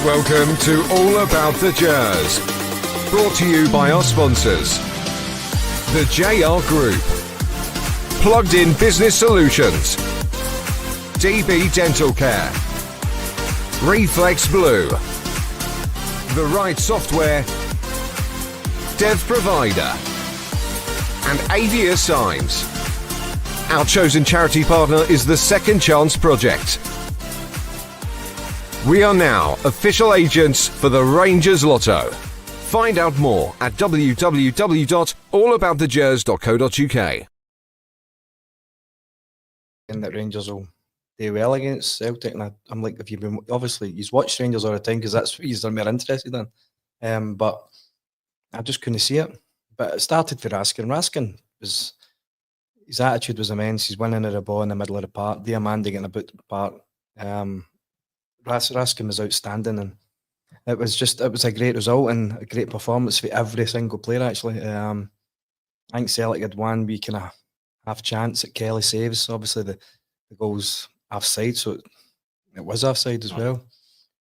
Welcome to All About The Gers, brought to you by our sponsors, the JR Group, Plugged In Business Solutions, DB Dental Care, Reflex Blue, The Right Software, Dev Provider, and Avia Signs. Our chosen charity partner is the Second Chance Project. We are now official agents for the Rangers Lotto. Find out more at www.allaboutthegers.co.uk. And that Rangers will do well against Celtic, and I'm like, if you've been, obviously you've watched Rangers all the time because that's what you're more interested in, but I just couldn't see it. But it started for Raskin was, his attitude was immense. He's winning at the ball in the middle of the park, Diamandi getting about the park. Raskin was outstanding, and it was a great result and a great performance for every single player, actually. I think Celtic had one wee kind of half chance at Kelly saves. Obviously the goal's offside, so it was offside as well.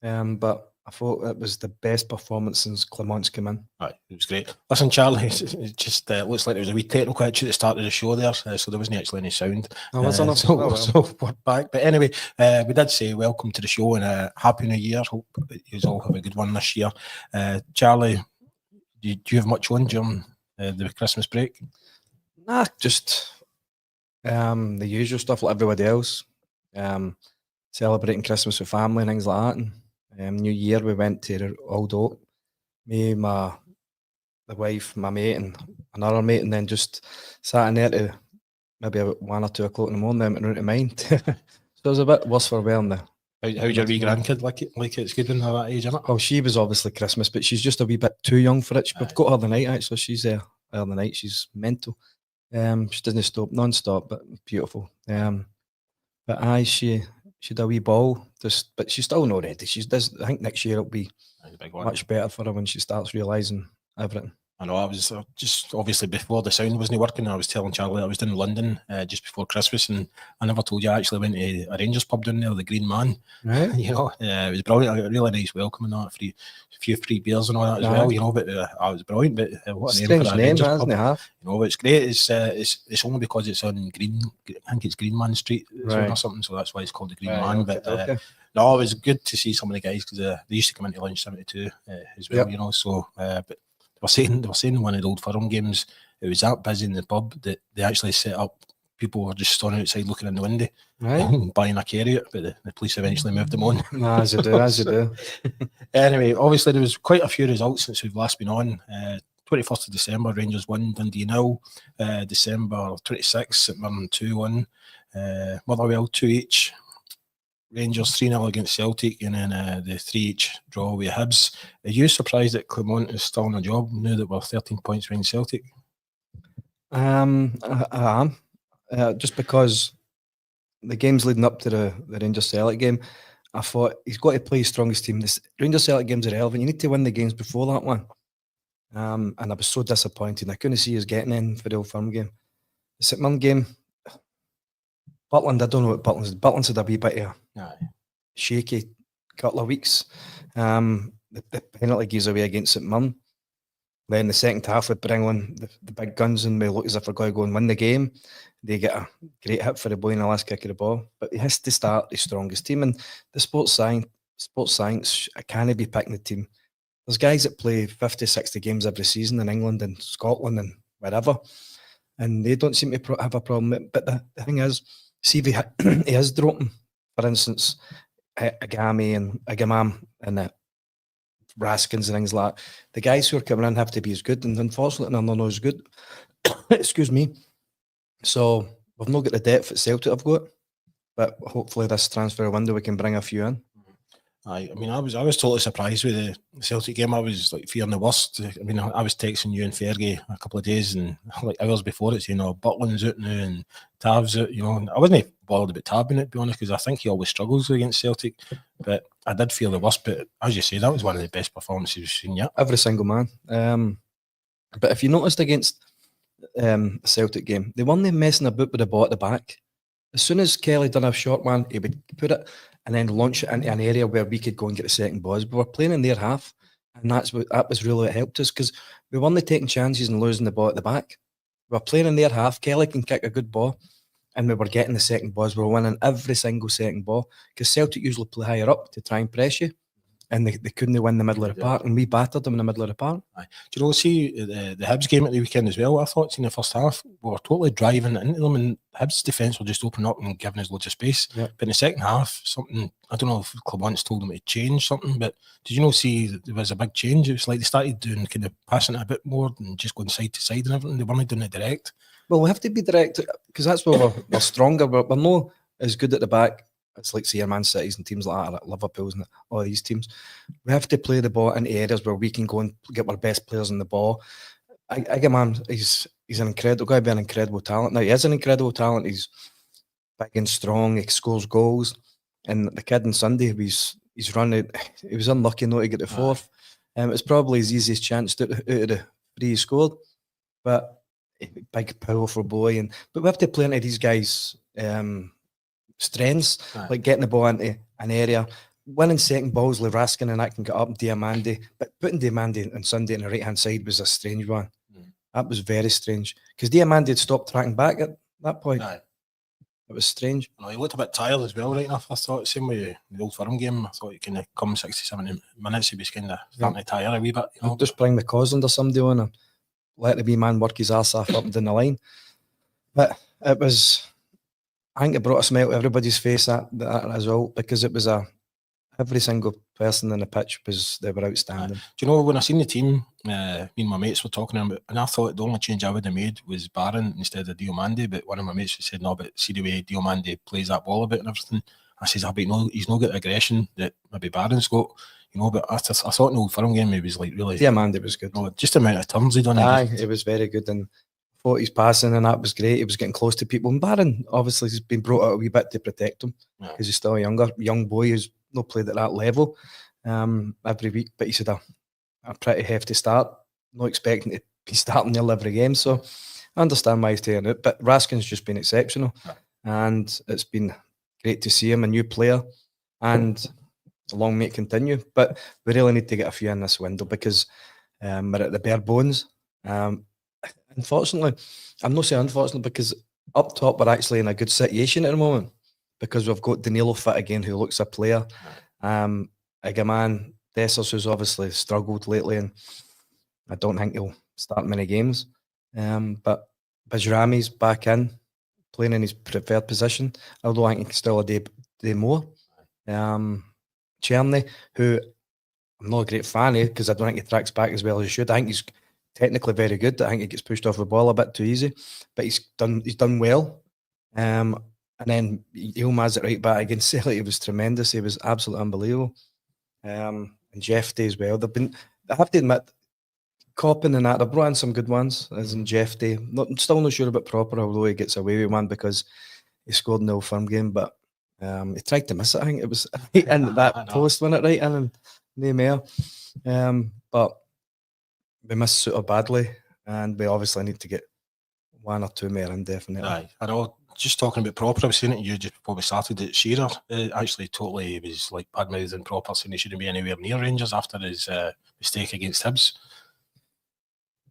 But I thought it was the best performance since Clement's come in. Right, it was great. Listen, Charlie, it just looks like there was a wee technical issue at the start of the show there, so there wasn't actually any sound. Oh, was there not? So we're back. But anyway, we did say welcome to the show and Happy New Year. Hope you all have a good one this year. Charlie, do you have much on during the Christmas break? Nah, just the usual stuff like everybody else. Celebrating Christmas with family and things like that. And New Year we went to the Old Oak. Me, the wife, my mate, and another mate, and then just sat in there to maybe about 1 or 2 o'clock in the morning. Then went round to mine. So it was a bit worse for wear in the. How's your wee grandkid like it's good in her that age, isn't it? Well, she was obviously Christmas, but she's just a wee bit too young for it. We've got her the night actually. She's there the night. She's mental. She doesn't stop non-stop, but beautiful. But aye, she did a wee ball, but she's still not ready. I think next year it'll be much better for her when she starts realising everything. I know, I was just obviously before the sound wasn't working, I was telling Charlie I was in London just before Christmas, and I never told you I actually went to a Rangers pub down there, the Green Man. Right. You know, it was brilliant. I got a really nice welcome and that, a few free beers and all that as well, you know, but it was brilliant. But what a name for a Rangers pub. You know, it's great. It's only because it's on Green, I think it's Green Man Street or something, so that's why it's called the Green Man. Okay, but no, it was good to see some of the guys because they used to come into Lunch 72 as well, you know, so but they were saying one of the Old Firm games, it was that busy in the pub that they actually set up. People were just standing outside looking in the window, buying a carrier, but the police eventually moved them on. As you do. Anyway, obviously there was quite a few results since we've last been on. 21st of December, Rangers 1, Dundee 0. December 26th, St Mirren 2-1. Motherwell 2 each. Rangers 3-0 against Celtic, and then the 3 each draw with Hibs. Are you surprised that Clement is still on a job now that we're 13 points behind Celtic? I am. Just because the games leading up to the Rangers Celtic game, I thought he's got to play his strongest team. This Rangers Celtic games are relevant. You need to win the games before that one. And I was so disappointed. I couldn't see us getting in for the Old Firm game. The St Mirren game, Butland, I don't know what Butland's. Butland's had a wee bit of shaky couple of weeks. The penalty gives away against St Mirren. Then the second half, we bring on the big guns and we look as if we're going to go and win the game. They get a great hit for the boy in the last kick of the ball. But he has to start the strongest team. And the sports science, I can't be picking the team. There's guys that play 50, 60 games every season in England and Scotland and wherever. And they don't seem to have a problem. But the thing is, see if he is dropping, for instance, Agami and Agamam and the Raskins and things like that. The guys who are coming in have to be as good, and unfortunately they're not as good. Excuse me. So we've not got the depth at Celtic I've got, but hopefully this transfer window we can bring a few in. I mean, I was totally surprised with the Celtic game. I was like fearing the worst. I mean, I was texting you and Fergie a couple of days and like hours before it, you know, Butland's out now and Tav's out, you know. And I wasn't bothered about Tav being it, to be honest, because I think he always struggles against Celtic. But I did feel the worst. But as you say, that was one of the best performances we've seen yet. Every single man. But if you noticed against the Celtic game, they weren't messing about with the ball at the back. as soon as Kelly done a short one, he would put it and then launch it into an area where we could go and get the second balls. We were playing in their half, and that was really what helped us, because we weren't taking chances and losing the ball at the back. We were playing in their half. Kelly can kick a good ball, and we were getting the second balls. We were winning every single second ball, because Celtic usually play higher up to try and press you, and they couldn't win the middle of the park, and we battered them in the middle of the park. Aye. Do you know, see the Hibs game at the weekend as well? What I thought in the first half, we were totally driving into them, and Hibs' defence were just opening up and giving us loads of space. Yep. But in the second half, something, I don't know if Clement told them to change something, but did you know, see there was a big change? It was like they started doing kind of passing it a bit more and just going side to side and everything. They weren't doing it direct. Well, we have to be direct, because that's where we're stronger. We're not as good at the back. It's like, say, Man Cities and teams like that, like Liverpool's and all these teams. We have to play the ball into areas where we can go and get our best players in the ball. Man, he's an incredible guy, be an incredible talent. Now, he is an incredible talent. He's big and strong. He scores goals. And the kid on Sunday, he's running. He was unlucky not to get the fourth. It was probably his easiest chance out of the three he scored. But big, powerful boy. But we have to play into these guys' strengths, like getting the ball into an area, winning second balls like Raskin, and that can get up Diamandi. But putting Diamandi on Sunday on the right hand side was a strange one. That was very strange, because Diamandi had stopped tracking back at that point. It was strange. No, he looked a bit tired as well, right enough. I thought, same with the Old Firm game, I thought he kind of come 60, 70 minutes, he was kind of starting to tire a wee bit. You know? Just bring McCausland or somebody on and let the wee man work his ass off up and down the line. But it was, I think it brought a smile to everybody's face, that result, because it was every single person in the pitch they were outstanding. Do you know, when I seen the team, me and my mates were talking about, and I thought the only change I would have made was Barron instead of Diomande, but one of my mates said, no, but see the way Diomande plays that ball a bit and everything. I says, but no, he's not got the aggression that maybe Barron's got, you know, but I thought in the Old Firm game he was like really... Diomande was good. No, just the amount of turns he done. It was very good, and thought his passing and that was great. He was getting close to people, and Barron obviously has been brought out a wee bit to protect him, because he's still a young boy who's not played at that level every week, but he's had a pretty hefty start, not expecting to be starting nearly every game, so I understand why he's taking it. But Raskin's just been exceptional, and it's been great to see him, a new player, and long may it continue. But we really need to get a few in this window, because we're at the bare bones. Unfortunately, I'm not saying unfortunately, because up top we're actually in a good situation at the moment, because we've got Danilo fit again, who looks a player. Agaman, Dessers, who's obviously struggled lately, and I don't think he'll start many games. But Bajrami's back in, playing in his preferred position, although I think he can still do more. Cherny, who I'm not a great fan of, because I don't think he tracks back as well as he should. I think he's technically very good. I think he gets pushed off the ball a bit too easy, but he's done well. And then Yilmaz at right back against Celtic, he was tremendous. He was absolutely unbelievable. And Jeff Day as well. I have to admit, Coppin and that, they've brought in some good ones, as in Jeff Day. I'm still not sure about Proper, although he gets away with one because he scored in the Old Firm game, but he tried to miss it. I think it was right in that post, wasn't it, right in, and no more. But we missed Suter badly, and we obviously need to get one or two more in, definitely. Aye, I know. Just talking about Proper, I was saying it to you just before we started, that Shearer actually totally was like bad-mouthed and Proper, saying he shouldn't be anywhere near Rangers after his mistake against Hibs.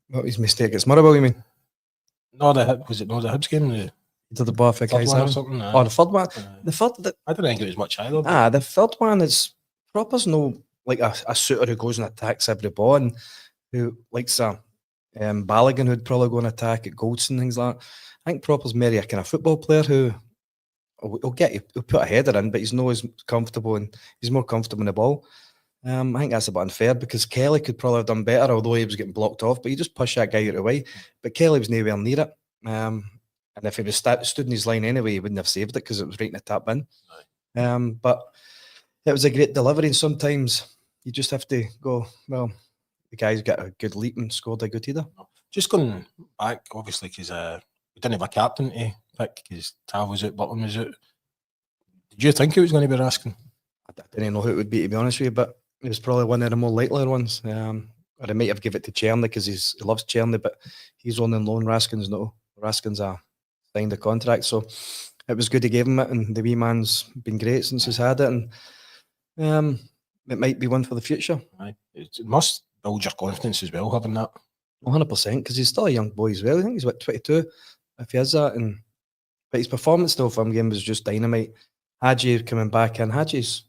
What his mistake against Motherwell, you mean? No, the Hibs game? Did the bar for third one or something? Oh, the third one? I don't think it was much either. The third one is Proper's no like a shooter who goes and attacks every ball, and who likes Balogun, who'd probably go and attack at Goldson, things like that. I think Proper's maybe a kind of football player who he'll put a header in, but he's not as comfortable, and he's more comfortable in the ball. I think that's a bit unfair, because Kelly could probably have done better, although he was getting blocked off, but he just pushed that guy out of the way. But Kelly was nowhere near it. And if he was stood in his line anyway, he wouldn't have saved it, because it was right in the tap in. But it was a great delivery, and sometimes you just have to go, well, the guy's got a good leap and scored a good header. Just going back, obviously, because we didn't have a captain to pick, because Tav was out, Butland was out. Did you think it was going to be Raskin? I didn't know who it would be, to be honest with you, but it was probably one of the more likelier ones. Or I might have given it to Cherny, because he loves Cherny, but he's on loan. Raskin's no. Raskin's signed a contract, so it was good he gave him it, and the wee man's been great since he's had it, and it might be one for the future. Aye. It must build your confidence as well, having that. 100%, because he's still a young boy as well. I think he's 22, if he is that, but his performance still from game was just dynamite. Hadji coming back in, Hadji's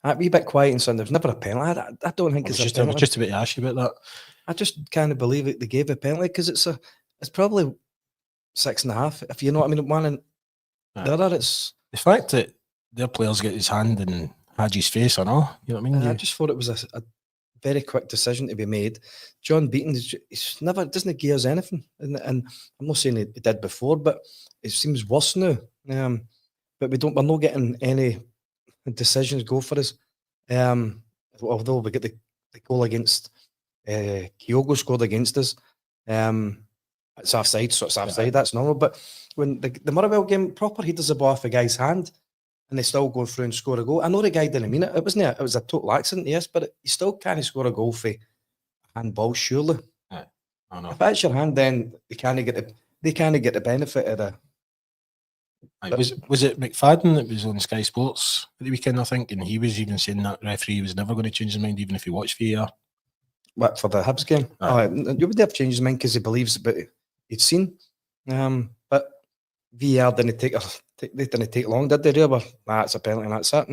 a wee bit quiet and something. There's never a penalty. I don't think it's a penalty. I was just about to ask you about that. I just can't believe it. They gave a penalty because it's probably 6.5. If you know what I mean, one and the other. It's the fact that their players get his hand in Hadji's face, or no? You know what I mean? I just thought it was a very quick decision to be made. John Beaton, he's never doesn't gears anything, and I'm not saying he did before, but it seems worse now. But we're not getting any decisions go for us. Although we get the goal against Kyogo scored against us. It's offside, so it's offside. That's normal. But when the Motherwell game proper, he does the ball off a guy's hand, and they still go through and score a goal. I know the guy didn't mean it. It was a total accident, yes, but he still can't score a goal for handball, surely. Yeah, I know. If that's your hand, then they can't get the benefit of the. Was it McFadden that was on Sky Sports at the weekend, I think, and he was even saying that referee was never going to change his mind even if he watched VAR. What, for the Hibs game? You would have changed his mind because he believes but he'd seen. But VAR didn't take long, did they? Really? It's a penalty and that's it.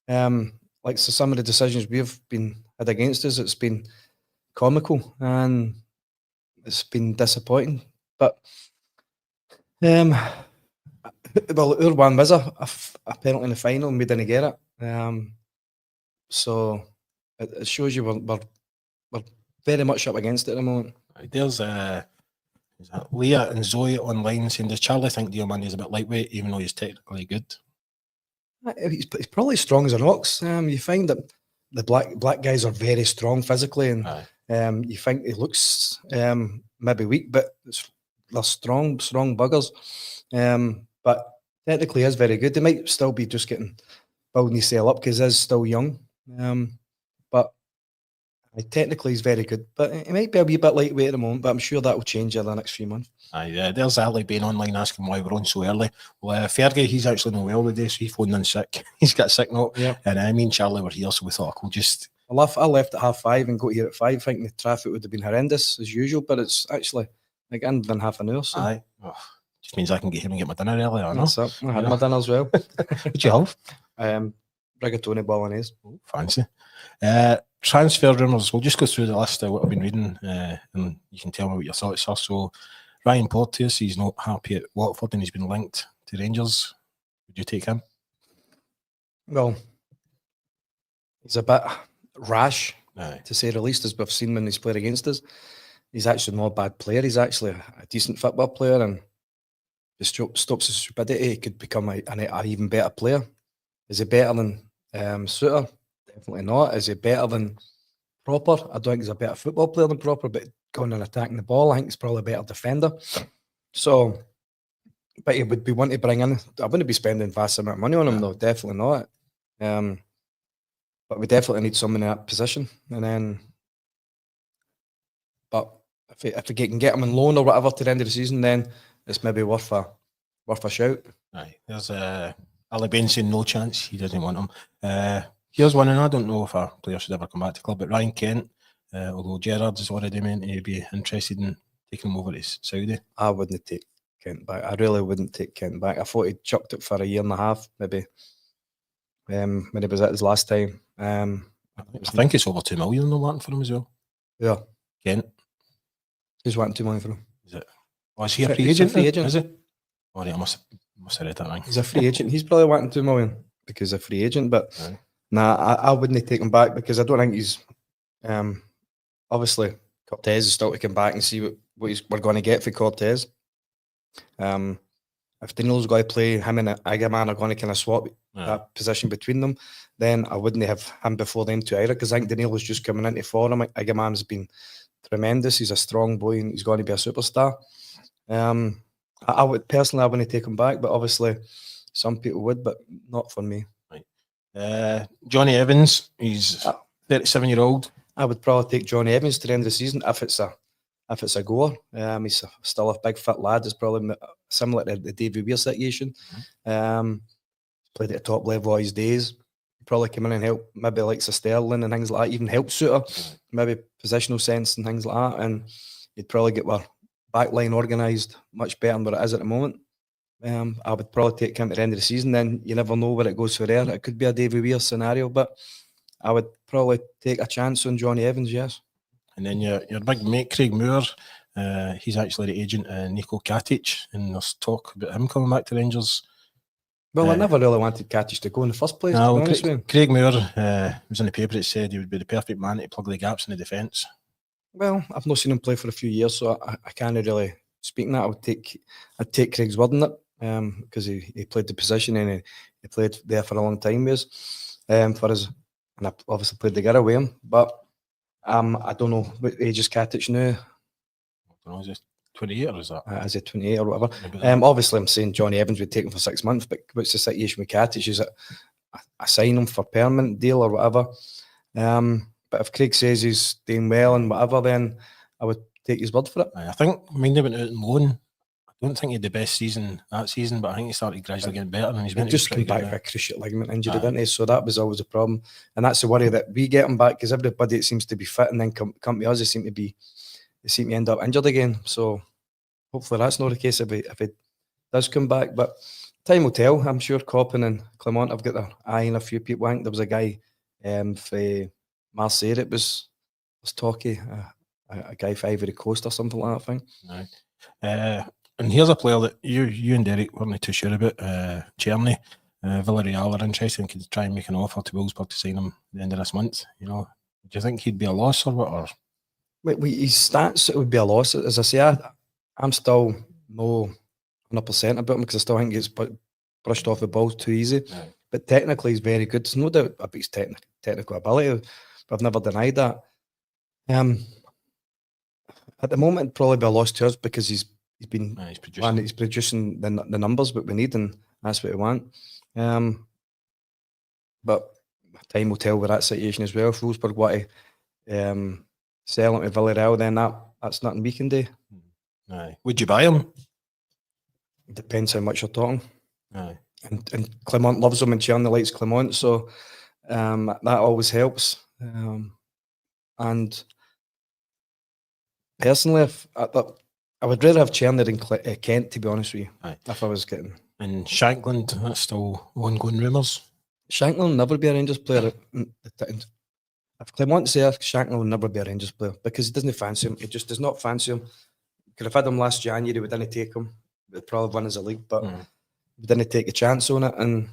And so some of the decisions we've been had against us, it's been comical and it's been disappointing. But well, our one was a penalty in the final and we didn't get it. So it shows you we're very much up against it at the moment. There's Leah and Zoe online saying, does Charlie think Diomande is a bit lightweight even though he's technically good? He's probably as strong as an ox. You find that the black guys are very strong physically, and you think he looks maybe weak, but they're strong buggers. But technically is very good. They might still be just building his cell up because he's still young. But technically he's very good. But he might be a wee bit lightweight at the moment, but I'm sure that will change in the next few months. There's Ali being online asking why we're on so early. Well, Fergie, he's actually not well today, so he phoned in sick. He's got a sick note. Yeah. And me and Charlie were here, so we thought we'll just... I left at 5:30 and got here at 5, thinking the traffic would have been horrendous as usual, but it's actually again been half an hour. So. Just means I can get him and get my dinner early. I know. I had my dinner as well. What'd you have? Rigatoni bolognese. Oh, fancy. Transfer rumours. We'll just go through the list of what I've been reading, and you can tell me what your thoughts are. So, Ryan Porteous, he's not happy at Watford and he's been linked to Rangers. Would you take him? Well, he's a bit rash, to say the least, as we've seen when he's played against us. He's actually not a bad player. He's actually a decent football player, and if he stops his stupidity, he could become an even better player. Is he better than Suter? Definitely not. Is he better than Proper? I don't think he's a better football player than Proper, but going and attacking the ball, I think he's probably a better defender. So, but he would be one to bring in. I wouldn't be spending vast amount of money on him, though. Definitely not. But we definitely need someone in that position. And then, but if we can get him on loan or whatever to the end of the season, then it's maybe worth a shout. There's Ali Bain saying no chance. He doesn't want him. Here's one, and I don't know if a player should ever come back to the club, but Ryan Kent, although Gerrard has already meant he'd be interested in taking him over to Saudi. I wouldn't take Kent back. I really wouldn't take Kent back. I thought he chucked it for a year and a half, maybe, when he was at his last time. I think it's over 2 million they're wanting for him as well. Yeah. Kent. Who's wanting 2 million for him? Is it? Oh, is he a free agent? Is it? Oh, I must have read that wrong. He's a free agent. He's probably wanting 2 million because he's a free agent, but nah, I wouldn't take him back because I don't think he's obviously Cortez is still to come back and see what we're going to get for Cortez. If Daniel's got to play, him and Agaman are going to kind of swap that position between them, then I wouldn't have him before them two either, because I think Daniel was just coming into form. Agaman's been tremendous. He's a strong boy and he's going to be a superstar. I would personally, I wouldn't take him back, but obviously some people would, but not for me. Johnny Evans, he's 37-year-old. I would probably take Johnny Evans to the end of the season if it's a goer. He's still a big fit lad. He's probably similar to the David Weir situation. Played at the top level all his days. Probably come in and help maybe like Sterling and things like that, even help Suter, maybe positional sense and things like that. And he'd probably get our back line organised much better than what it is at the moment. I would probably take him at the end of the season. Then you never know where it goes for there. It could be a David Weir scenario, but I would probably take a chance on Johnny Evans, yes. And then your big mate, Craig Moore, he's actually the agent of Niko Katic, and there's talk about him coming back to Rangers. Well, I never really wanted Katic to go in the first place, to be honest with you. Craig Moore was in the paper that said he would be the perfect man to plug the gaps in the defence. Well, I've not seen him play for a few years, so I can't really speak on that. I'd take Craig's word on it, because he played the position and he played there for a long time with us, and I obviously played together with him. But I don't know what age is Katic now. I don't know, is it 28 or is that? Is it 28 or whatever? Obviously, I'm saying Johnny Evans would take him for 6 months, but what's the situation with Katic? Is it I sign him for permanent deal or whatever? But if Craig says he's doing well and whatever, then I would take his word for it. I think, he went out on loan. I don't think he had the best season that season, but I think he started gradually getting better. And he's just come back with a cruciate ligament injury, didn't he? So that was always a problem. And that's the worry that we get him back, because everybody seems to be fit and then come to us, they seem to end up injured again. So hopefully that's not the case if it does come back. But time will tell. I'm sure Coppin and Clement have got their eye on a few people. I think there was a guy for Marseille that was talky, a guy for Ivory Coast or something like that, I think. And here's a player that you and Derek weren't too sure about, Czerny. Villarreal are interested and could try and make an offer to Wolfsburg to sign him at the end of this month. You know, do you think he'd be a loss or what? Or his stats, it would be a loss. As I say, I'm still no 100% about him, because I still think he's brushed off the ball too easy. Right. But technically, he's very good. There's no doubt about his technical ability. But I've never denied that. At the moment, it'd probably be a loss to us, because he's producing the numbers that we need, and that's what we want. But time will tell with that situation as well. If Wolfsburg want to sell him to Villarreal, then that's nothing we can do. Aye. Would you buy him? Depends how much you're talking. Aye. And Clement loves him, and Czerny likes Clement, so that always helps. And personally, I would rather have Czerny than Kent, to be honest with you. Aye. If I was getting. And Shankland, that's still ongoing rumours. Shankland will never be a Rangers player. If Clement's there, Shankland will never be a Rangers player, because he doesn't fancy him. He just does not fancy him. Could have had him last January, we didn't take him. We'd probably won as a league, but we didn't take a chance on it. And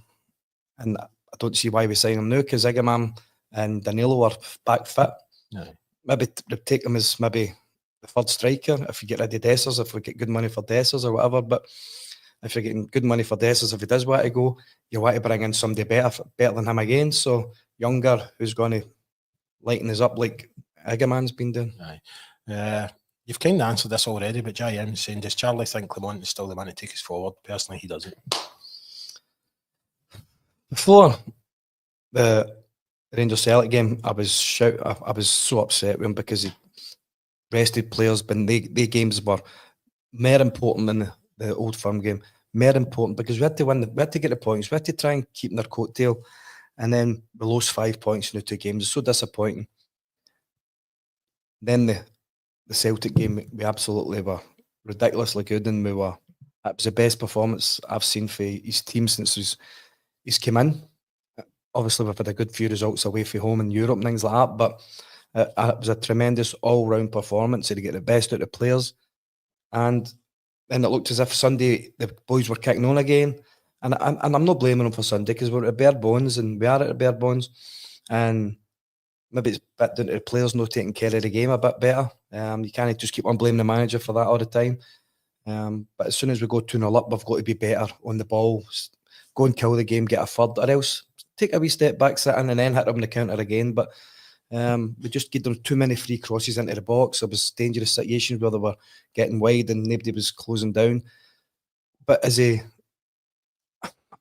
I don't see why we sign him now, because Egerman and Danilo are back fit. Aye. Maybe take him as maybe the third striker if you get rid of Dessers, if we get good money for Dessers or whatever. But if you're getting good money for Dessers, if he does want to go, you want to bring in somebody better than him again. So younger, who's going to lighten us up like Egerman's been doing. Aye. You've kind of answered this already, but JM's saying, does Charlie think Clement is still the man to take us forward? Personally, he doesn't. Before the Rangers Celtic game, I was so upset with him, because he rested players, but the games were more important than the Old Firm game. More important, because we had to win. We had to get the points. We had to try and keep their coattail, and then we lost 5 points in the 2 games. It's so disappointing. Then the Celtic game, we absolutely were ridiculously good, and it was the best performance I've seen for his team since he's come in. Obviously, we've had a good few results away from home in Europe and things like that, but it was a tremendous all-round performance to get the best out of the players. And then it looked as if Sunday the boys were kicking on again. And I'm not blaming them for Sunday, because we're at bare bones, and we are at bare bones. And maybe it's a bit down to the players not taking care of the game a bit better. You can't just keep on blaming the manager for that all the time. But as soon as we go 2-0 up, we've got to be better on the ball, go and kill the game, get a third, or else take a wee step back, sit in, and then hit them on the counter again. But we just gave them too many free crosses into the box. There was dangerous situations where they were getting wide and nobody was closing down. But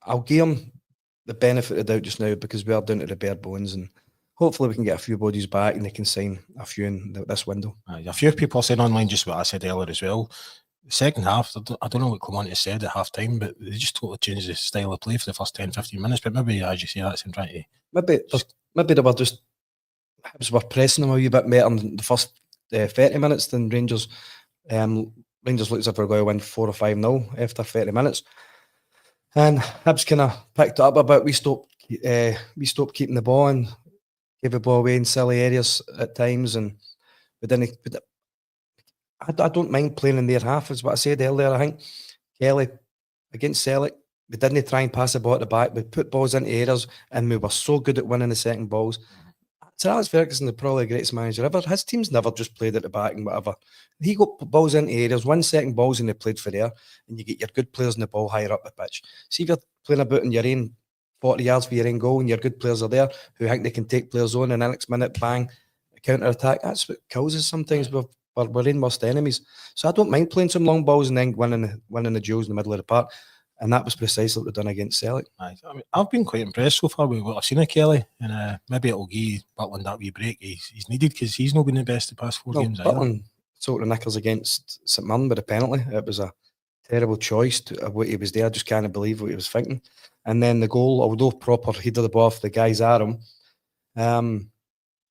I'll give him the benefit of the doubt just now, because we are down to the bare bones, and hopefully we can get a few bodies back and they can sign a few in this window. A few people are saying online just what I said earlier as well. Second half, I don't know what Clement said at half time, but they just totally changed the style of play for the first 10-15 minutes. But maybe, as you say, that's him trying to. Maybe they were just Hibs were pressing them a wee bit better in the first 30 minutes than Rangers. Rangers looked as if they were going to win 4 or 5-0 after 30 minutes. And Hibs kind of picked it up a bit. We stopped keeping the ball and gave the ball away in silly areas at times. And I don't mind playing in their half, is what I said earlier. I think Kelly against Celtic, we didn't try and pass the ball at the back. We put balls into areas and we were so good at winning the second balls. Sir Alex Ferguson is probably the greatest manager ever. His team's never just played at the back and whatever. He got balls into areas, 1 second balls, and they played for there. And you get your good players in the ball higher up the pitch. See if you're playing about in your own 40 yards for your own goal and your good players are there who think they can take players on and the next minute, bang, counter attack. That's what kills us sometimes. We're in worst enemies. So I don't mind playing some long balls and then winning the duels in the middle of the park. And that was precisely what we've done against Celtic. I mean, I've been quite impressed so far with what I've seen of Kelly, and maybe it'll give Butland that wee break he's needed, because he's not been the best the past 4 games either. Butland sort of knickers against St Mirren with a penalty. It was a terrible choice of what he was there. I just can't believe what he was thinking. And then the goal, although proper header the ball off the guy's arm, I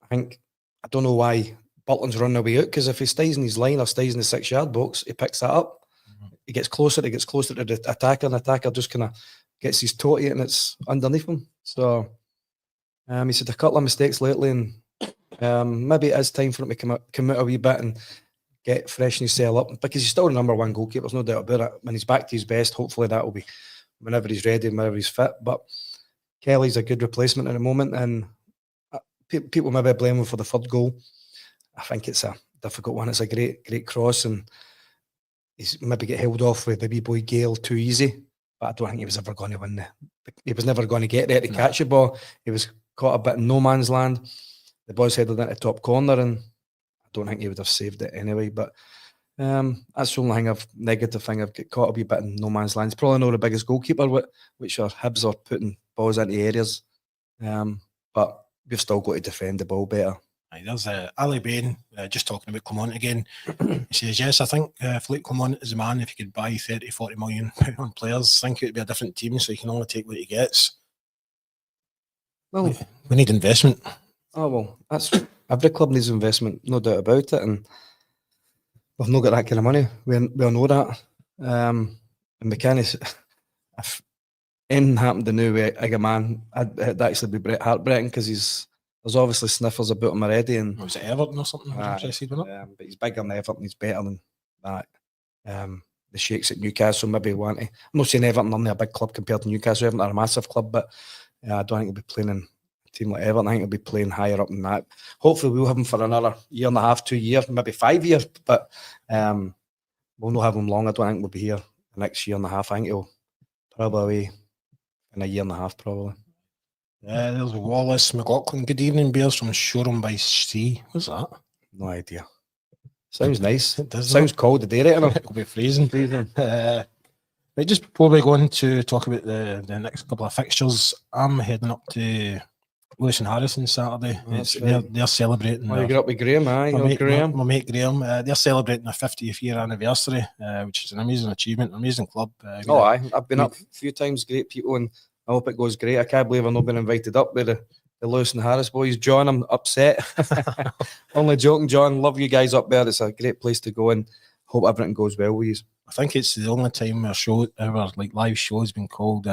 don't know why Butland's running away out, because if he stays in his line or stays in the 6-yard box, he picks that up. He gets closer to the attacker, and the attacker just kind of gets his totty and it's underneath him. So he's had a couple of mistakes lately, and maybe it is time for him to come out a wee bit and get fresh in his cell up, because he's still the number 1 goalkeeper, there's no doubt about it. When he's back to his best, hopefully that will be whenever he's ready and whenever he's fit. But Kelly's a good replacement at the moment, and people maybe blame him for the 3rd goal. I think it's a difficult one. It's a great cross, and he's maybe get held off with the wee boy Gale too easy, but I don't think he was ever going to win he was never going to get there to catch the ball. He was caught a bit in no man's land. The ball's headed into the top corner, and I don't think he would have saved it anyway. But that's the only negative thing. I've got caught a wee bit in no man's land. He's probably not the biggest goalkeeper, which our Hibs are putting balls into areas, but we've still got to defend the ball better. There's Ali Bain, just talking about Clement again. He says, yes, I think Philippe Clement is a man. If he could buy 30-40 million pound players, I think it would be a different team, so he can only take what he gets. Well, we need investment. Oh, well, that's every club needs investment, no doubt about it. And we've not got that kind of money. We all know that. And we can't, if anything happened to new with a man, it'd actually be heartbreaking, because there's obviously sniffers about him already. And was it Everton or something? But he's bigger than Everton. He's better than that. The Sheikhs at Newcastle maybe want to. I'm not saying Everton are a big club compared to Newcastle. Everton are a massive club, but I don't think he'll be playing in a team like Everton. I think he'll be playing higher up than that. Hopefully we'll have him for another 1.5, 2 years, maybe 5 years, but we'll not have him long. I don't think we'll be here the next 1.5 years. I think he'll probably away in 1.5 years probably. There's Wallace McLaughlin. Good evening, Bears from Shoreham by Sea. What's that? No idea. Sounds nice. It does. Sounds cold today, right? It'll be freezing. Right, just before we go on to talk about the next couple of fixtures, I'm heading up to Lewis and Harrison Saturday. They're celebrating. You get up with Graham, aye? My mate Graham. They're celebrating their 50th year anniversary, which is an amazing achievement, amazing club. Aye. I've been up a few times, great people, and I hope it goes great. I can't believe I've not been invited up with the Lewis and Harris boys. John, I'm upset. Only joking, John. Love you guys up there. It's a great place to go, and hope everything goes well with you. I think it's the only time our live show has been called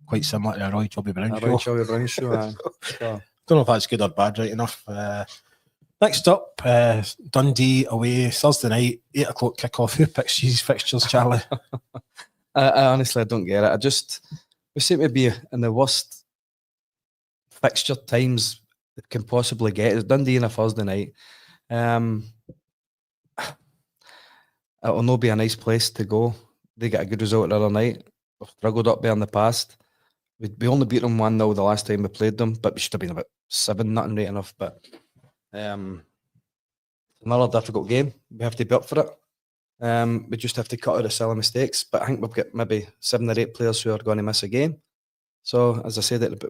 quite similar to a Roy Chubby Brown show. Roy Chubby Brown show. Aye. Don't know if that's good or bad, right enough. Next up, Dundee away Thursday night, 8 o'clock kickoff. Who picks these fixtures, Charlie? I honestly don't get it. We seem to be in the worst fixture times it can possibly get. It's Dundee on a Thursday night. It'll not be a nice place to go. They got a good result the other night. We've struggled up there in the past. We only beat them 1-0 the last time we played them, but we should have been about 7-0 right enough. But another difficult game. We have to be up for it. We just have to cut out the silly mistakes. But I think we've got maybe 7 or 8 players who are going to miss a game. So as I said, at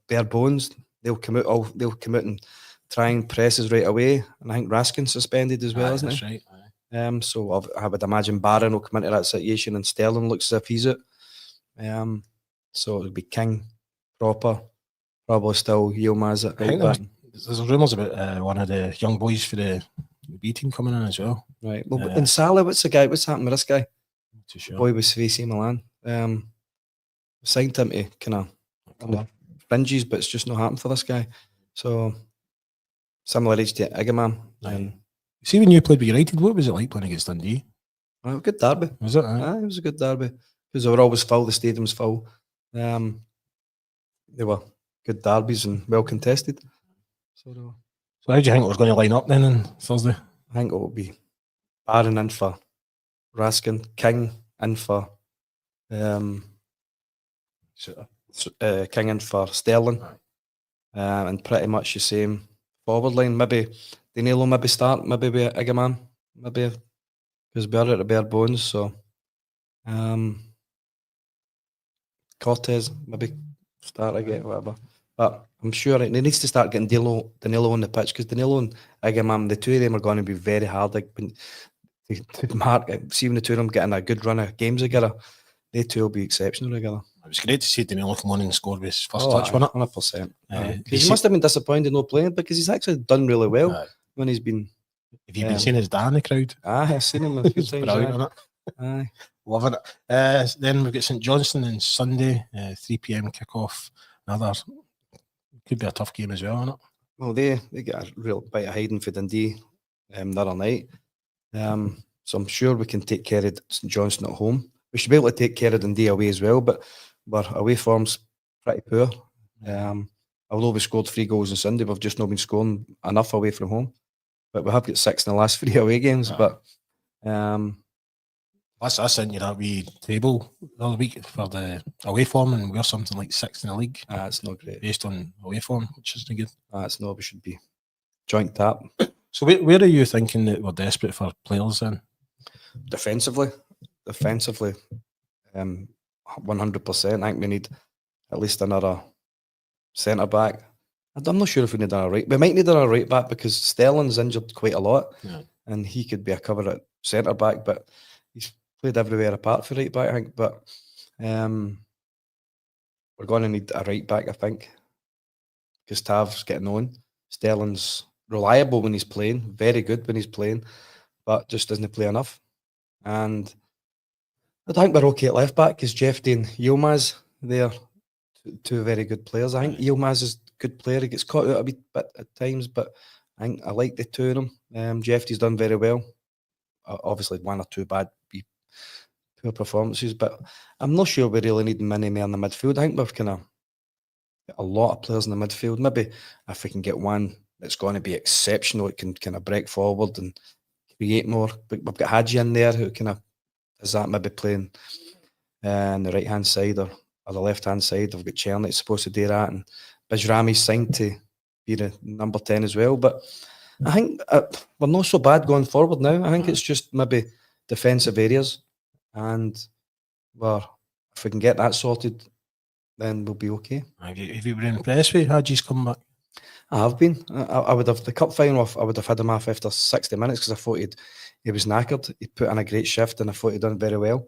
bare bones, they'll come out and try and press us right away. And I think Raskin's suspended as well, isn't he? That's right. So I would imagine Barron will come into that situation, and Sterling looks as if he's it. So it would be King, Proper, probably still Yilmaz at I right think back. there's rumours about one of the young boys for the B team coming in as well. Right. Well, and Salah, what's happened with this guy? Not too sure. Boy with AC Milan. Signed him to kind of on the fringes, but it's just not happened for this guy. So similar age to Igaman. And see, when you played with United, what was it like playing against Dundee? well, good derby. Was it? It was a good derby because they were always full. The stadium's full. They were good derbies and well contested. So how do you think we're going to line up then on Thursday? I think it will be Barron in for Raskin, King in for King in for Sterling, and pretty much the same forward line. Maybe Danilo maybe start, maybe be Igaman, maybe because we're at the bare bones. So Cortez maybe start again, whatever. But I'm sure he needs to start getting Danilo on the pitch, because Danilo and Igaman, the two of them are going to be very hard. Like to mark, see when the two of them getting a good run of games together, they two will be exceptional together. It was great to see Danilo come on and score with his first touch, wasn't it? 100%. He must have been disappointed not playing, because he's actually done really well when he's been. Have you been seeing his dad in the crowd? I've seen him a few times. Brilliant, isn't it? Aye. Loving it. Then we've got St Johnstone on Sunday, 3 p.m. kickoff. Another could be a tough game as well, isn't it? Well, they get a real bite of hiding for Dundee the other night. So I'm sure we can take care of St Johnstone at home. We should be able to take care of Dundee away as well, but our away form's pretty poor. Although we scored 3 goals on Sunday, we've just not been scoring enough away from home. But we have got 6 in the last 3 away games. But I sent you that wee table the other week for the away form, and we're something like 6th in the league. It's not great based on away form, which isn't good. It's not. We should be joint tap. So where are you thinking that we're desperate for players then? Defensively, 100%. I think we need at least another centre back. I'm not sure if we need a right. We might need a right back, because Sterling's injured quite a lot, and he could be a cover at centre back. But he's played everywhere apart for right back, I think. But we're going to need a right back, I think, because Tav's getting on. Sterling's reliable when he's playing, very good when he's playing, but just doesn't play enough. And I think we're okay at left back, because Jeffy and Yilmaz, they're two very good players. I think Yilmaz is a good player. He gets caught out a bit at times, but I think I like the two of them. Jeffy's done very well. Obviously, 1 or 2 poor performances, but I'm not sure we really need many more in the midfield. I think we've kind of got a lot of players in the midfield. Maybe if we can get one that's going to be exceptional, it can kind of break forward and create more. But we've got Hadji in there, who kind of is that maybe playing on the right hand side or the left hand side. We've got Cherny that's supposed to do that, and Bijrami's signed to be the number 10 as well. But I think we're not so bad going forward now. I think it's just maybe defensive areas, and if we can get that sorted, then we'll be okay. Have you been impressed with Hadji's come back? I have been. I would have the cup final off. I would have had him off after 60 minutes, because I thought he was knackered. He put in a great shift, and I thought he'd done very well.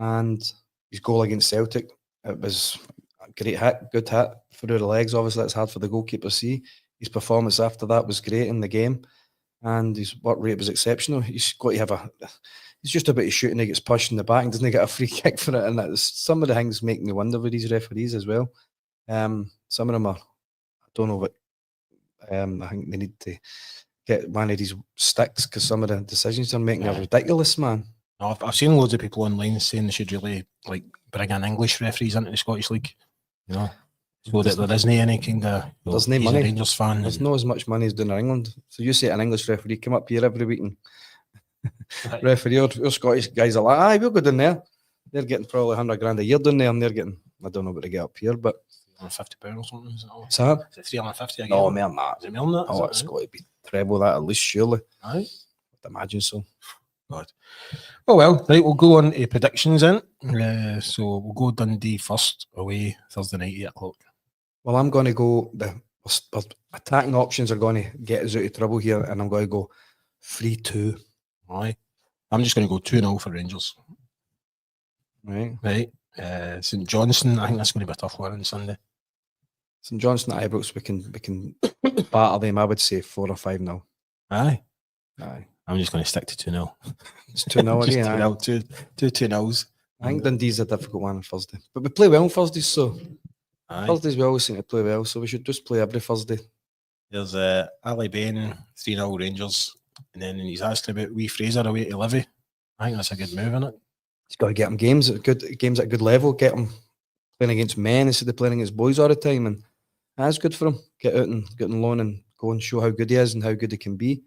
And his goal against Celtic, it was a great hit, good hit through the legs. Obviously, it's hard for the goalkeeper to see. His performance after that was great in the game, and his work rate was exceptional. He's got to have he's just about to shoot, and he gets pushed in the back and doesn't get a free kick for it. And some of the things make me wonder with these referees as well. Some of them are, I don't know what. I think they need to get one of these sticks, because some of the decisions they're making are ridiculous, man. No, I've seen loads of people online saying they should really bring in English referees into the Scottish League, so that there isn't any kind of there's no money. A Rangers fan. There's not as much money as doing in England. So you say an English referee come up here every week and referee, your Scottish guys are like, we'll go down there. They're getting probably 100 grand a year down there, and they're getting, I don't know what they get up here, but £50 or something. Is it 350 again? No, more than that. Is it more than that? Oh, it's got to be treble that at least, surely. Aye. I'd imagine so. God. Oh well, right, we'll go on to predictions then. So we'll go Dundee first, away Thursday night, 8 o'clock. Well, I'm going to go, the attacking options are going to get us out of trouble here, and I'm going to go 3-2. Aye. I'm just going to go 2-0 for Rangers. Right. Right. St Johnstone, I think that's going to be a tough one on Sunday. St Johnstone at Ibrox, we can batter them. I would say 4 or 5-0. Aye. Aye. I'm just going to stick to 2-0. It's 2-0 Just again. 2-0, two 2-0s. I think Dundee's a difficult one on Thursday. But we play well on Thursdays, so Aye. Thursdays we always seem to play well, so we should just play every Thursday. There's Ali Bain, 3-0 Rangers. And then he's asking about Wee Fraser away to Livy. I think that's a good move, isn't it? He's got to get him games at a good level, get him playing against men instead of playing against boys all the time, and that's good for him. Get out and get on loan and go and show how good he is and how good he can be.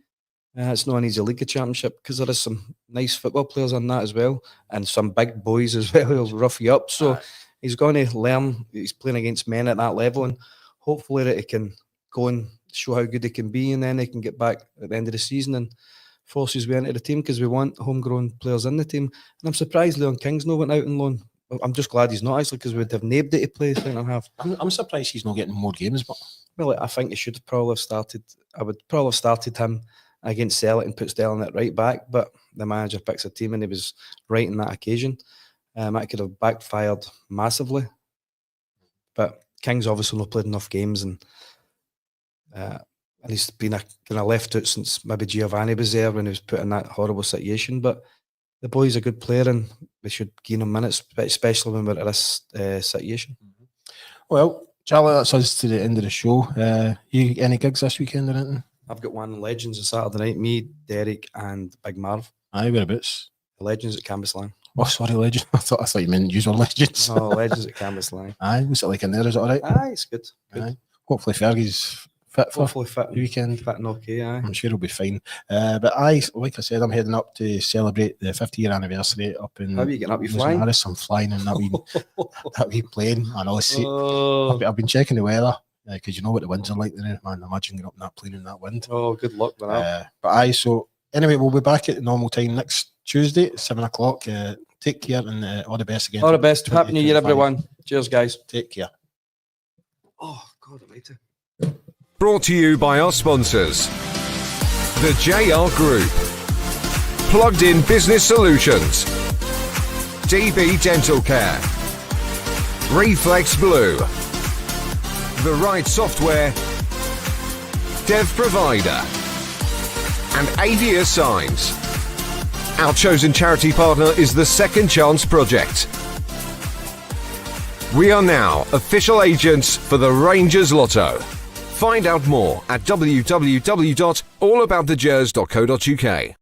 It's not an easy league, championship, because there is some nice football players on that as well, and some big boys as well who'll rough you up. So he's going to learn. He's playing against men at that level, and hopefully that he can go and show how good he can be, and then he can get back at the end of the season and force his way into the team, because we want homegrown players in the team. And I'm surprised Leon King's not went out on loan. I'm just glad he's not, actually, because we'd have nabbed it to play centre half. I'm surprised he's not getting more games, but Well, I think he should have probably started. I would probably have started him against Celtic and put Sterling at right back, but the manager picks a team and he was right on that occasion. That could have backfired massively. But King's obviously not played enough games, and he's been a kind of left out since maybe Giovanni was there when he was put in that horrible situation. But the boy's a good player, and we should gain him minutes, especially when we're at this situation. well, Charlie, that's us to the end of the show. You any gigs this weekend or anything? I've got one Legends on Saturday night. Me, Derek, and Big Marv. Aye, whereabouts? The Legends at Cambuslang. Oh, sorry, Legend. I thought you meant usual Legends. Oh, Legends at Cambuslang. Aye, what's it like in there? Is it all right? Aye, it's good. Aye. Hopefully Fergie's fit for Hopefully fit the weekend. Fit and okay, aye. I'm sure he'll be fine. But like I said, I'm heading up to celebrate the 50-year anniversary up in. How are you getting up? You flying? Harris, I'm flying in that wee plane. I know. Oh. I've been checking the weather because you know what the winds are like there, man. Imagine getting up in that plane in that wind. Oh, good luck with that. So anyway, we'll be back at the normal time next Tuesday at 7 o'clock. Take care and all the best again. All the best. Happy New Year, everyone. Cheers, guys. Take care. Oh, God, later. Brought to you by our sponsors. The JR Group. Plugged in Business Solutions. DB Dental Care. Reflex Blue. The Right Software. Dev Provider. And AVIA Signs. Our chosen charity partner is the Second Chance Project. We are now official agents for the Rangers Lotto. Find out more at www.allaboutthegers.co.uk.